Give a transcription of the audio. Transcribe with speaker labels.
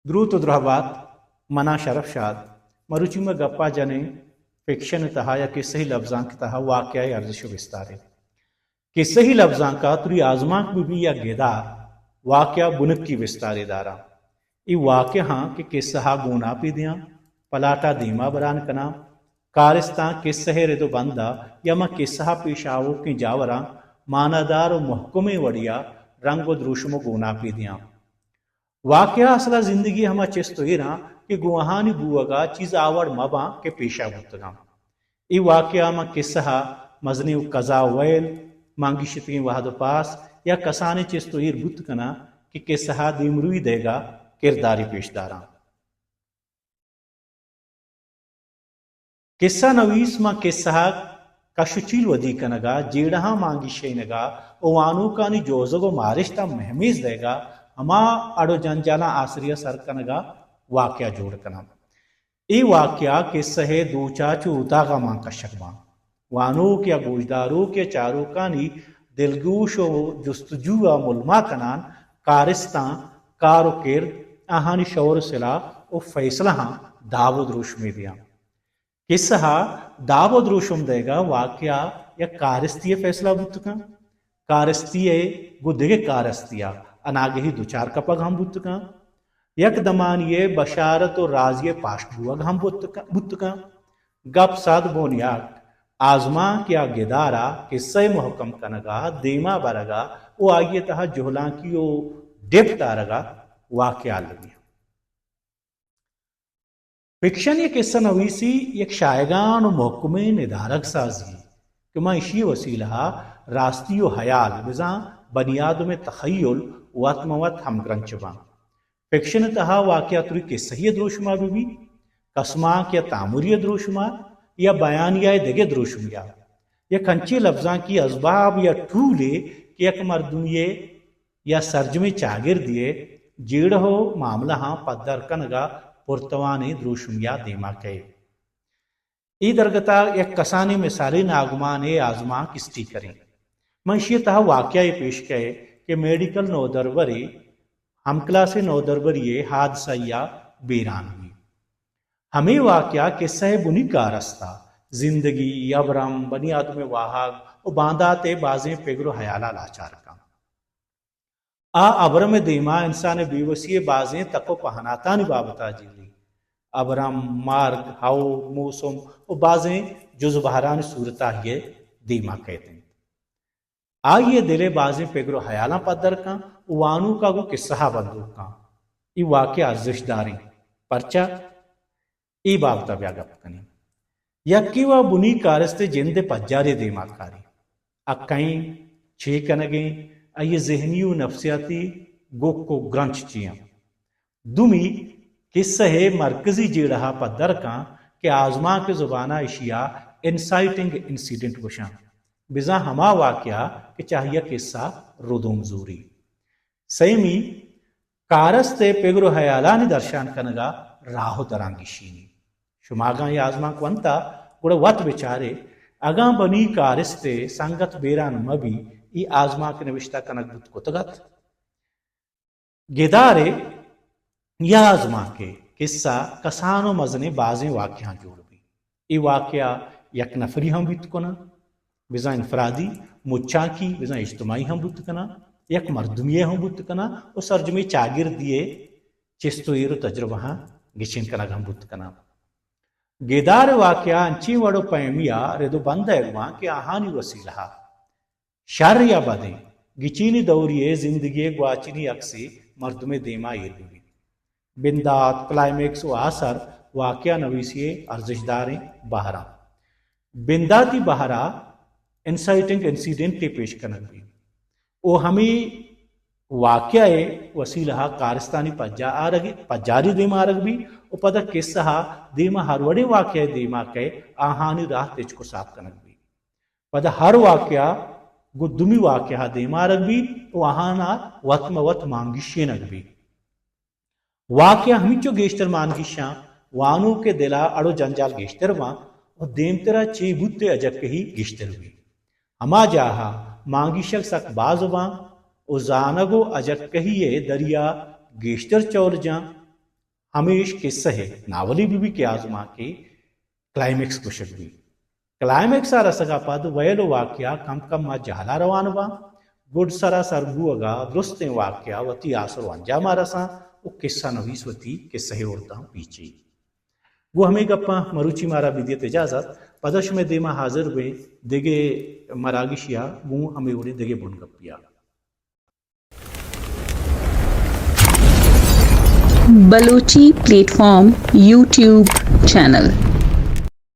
Speaker 1: द्रुत द्रहबात मना शरफ शाद मरुचि में गप्पा जने फिक्शन तहा या किस्से ही लफ्जां की तहा वाक्य अर्जिश विस्तारे किस्से ही लफ्जां का तुरी आजमाक भी या गेदार वाक्य बुनक की विस्तारे दारा ई वाक्य हाँ कि किस्सा गुना पी दिया पलाटा दीमा बरान कना कारिस्ता किस्से रेदो बंदा या मा किस्सा पेशावो की जावरा मानादार महकुमे वड़िया रंग द्रुशमो गुना पी दिया वाक्य असला जिंदगी हमा चेस्तो इरा कि गुहानी बुअगा चीज आवड़ मबा के पेशा बुतगा ई वाक्य मा किस्सा मजनी कजा वैल मांगी शितगी वहाद पास या कसाने चेस्तो ईर बुत कना कि किस्सा दिमरुई देगा किरदारी पेशदारा किस्सा नवीस मा किस्सा कशुचील वदी कनगा जेड़हा मांगी शेनगा ओवानु कानी जोजगो मारिश्ता महमीज देगा हमा अड़ो जंजाला आश्रिय सरकनगा वाक्या जोड़ कना ई वाक्या किस्से दूचाचू उतागा मां कशकबा वानो क्या गोजदारो के चारो कानी दिलगूशो जुस्तजुआ मुलमा कनान कारिस्ता कारो किर आहानी शौर सिला ओ फैसला दावद रूश में दिया किस्सा दावद रूशम देगा वाक्या या कारिस्तीय फैसला बुतका कारिस्तीय गुद्दे कारिस्तिया अनागही दुचार कपग हम बुतका यकदमान ये बशारत और राजिय पाशबुअग हम बुतका गप साद बोनियाक आजमा क्या गेदारा किस्से महकम कनगा देमा बरगा वो आगे तहा जोहला की ओ डेप तारगा वाक्या लगी फिक्शन ये किस्सा नवीसी एक शायगान महकुमे निधारक साजी कि मैं इशी वसीला रास्तियो हयाल बिजा बनियाद में तखय्युल वत्मवत हम ग्रंचबा फिक्शन तहा वाक्या तुरी के सही द्रोशमा भी कसमा क्या तामुरिय द्रोशमा या बयानिया देगे द्रोशमिया या कंचे लफ्जा की असबाब या ठूले कि एक मर्दुमिये या सर्जमे चागिर दिए जेड़ हो मामला हाँ पद्दर कनगा पुरतवाने द्रोशमिया देमा के ई दरगता एक कसाने मिसाले नागमाने आजमा किस्ती करें मंशियतः वाक्या पेश कहे कि मेडिकल नौदरवरी हमकला से नौदरवरी हादसा या बेरान हुई हमें वाक्या किस्सा बुनी का रास्ता जिंदगी अबरम बनियाद में वाहग और बांधाते बाजें पेगरो हयाला लाचार का आ अबरम देमा इंसान बेवसी बाजें तको पहनाता नि बाबता जिली अबरम मार्ग हाउ मौसम और बाजें जुज बहरान सूरता ये देमा कहते हैं आइए दिले बाजें पेगरो हयाला पदर का वानू का गो किस्सा बंदूक का ई वाक्य अर्जिशदारी परचा ई बाबता व्यागप कनी यक्की व बुनी कारस्ते जिंदे पज्जारे देमाकारी अक्कई छे कनगे अये जहनियो नफ्सियाती गोक को ग्रंच चिया दुमी किस्सा है मरकजी जेड़हा पदर का के आजमा के जुबाना इशिया इंसाइटिंग इंसिडेंट वशा बिजा हमा वाक्या के चाहिए किस्सा रुदुम जूरी सैमी कारस्ते पेगरो हयालानी दर्शान कनगा राहो तरांगी शीनी शुमागा ये आजमा क्वंता गुड़ वत बेचारे अगा बनी कारिस्ते संगत बेरान मबी ई आजमा के नविश्ता कनक बुत कुतगत गेदारे या आजमा के किस्सा कसानो मजने बाजें वाक्या जोड़ भी ई वाक्या यक नफरी हम बित कोना बिजा इनफरादी मुच्चा की बिजा इज्तमाई हम बुत कना यक मर्दुमिये हम बुत कना और सर्जमे चागिर दिए चिस्तो इरो तजुर्बा गिचिन कना हम बुत कना गेदार वाक्या अंची वड़ो पैमिया रेदो बंद एगवा के आहानी वसीला शर या बदे गिचीनी दौरिये जिंदगी ग्वाचिनी अक्सी मर्दुमे देमा इरबी बिंदात क्लाइमेक्स व आसर वाक्या नवीसिये अर्जिशदारें बहरा बिंदाती बहरा इंसाइटिंग इंसिडेंट के पेश कनक भी ओ हमें वाक्या वसीला कारस्तानी पज्जारी देमा आरग भी ओ पद किस्सा देमा हरवड़े वाक्य देमा के आहानी राह तेज को साफ कनक भी पद हर वाक्या गुद्दुमी वाक्या देमा आरग भी ओ आहाना वत मांगिशे नग भी वाक्या हमी जो गेस्टर मानगिशा वानों के दिला अड़ो जंजाल गेस्टर वहां और देमतरा चे बुत्ते अजक ही गिश्तर हुई हमा जाहा मांगिशक सक बाजवा ओ जानगो अजक कहिए दरिया गेश्तर चौर जा हमेश किस्सा है नावली भी के आजमा के क्लाइमेक्स कुशक भी क्लाइमेक्स रसगा पद वयलो वाक्य कम कम मा जहला रवान बा गुड सरा सरगु अगा दुरुस्ते वाक्य वती आसर अंजामा रसा वो किस्सा नवीस वती किस्सा है उड़ता पीछे वो हमें गप्पा मरुचि मारा विद्यत इजाजत पदश में देमा हाजिर हुए देगे मरागिशिया वो हमें उड़े देगे बुन गप्पिया
Speaker 2: बलोची प्लेटफॉर्म यूट्यूब चैनल।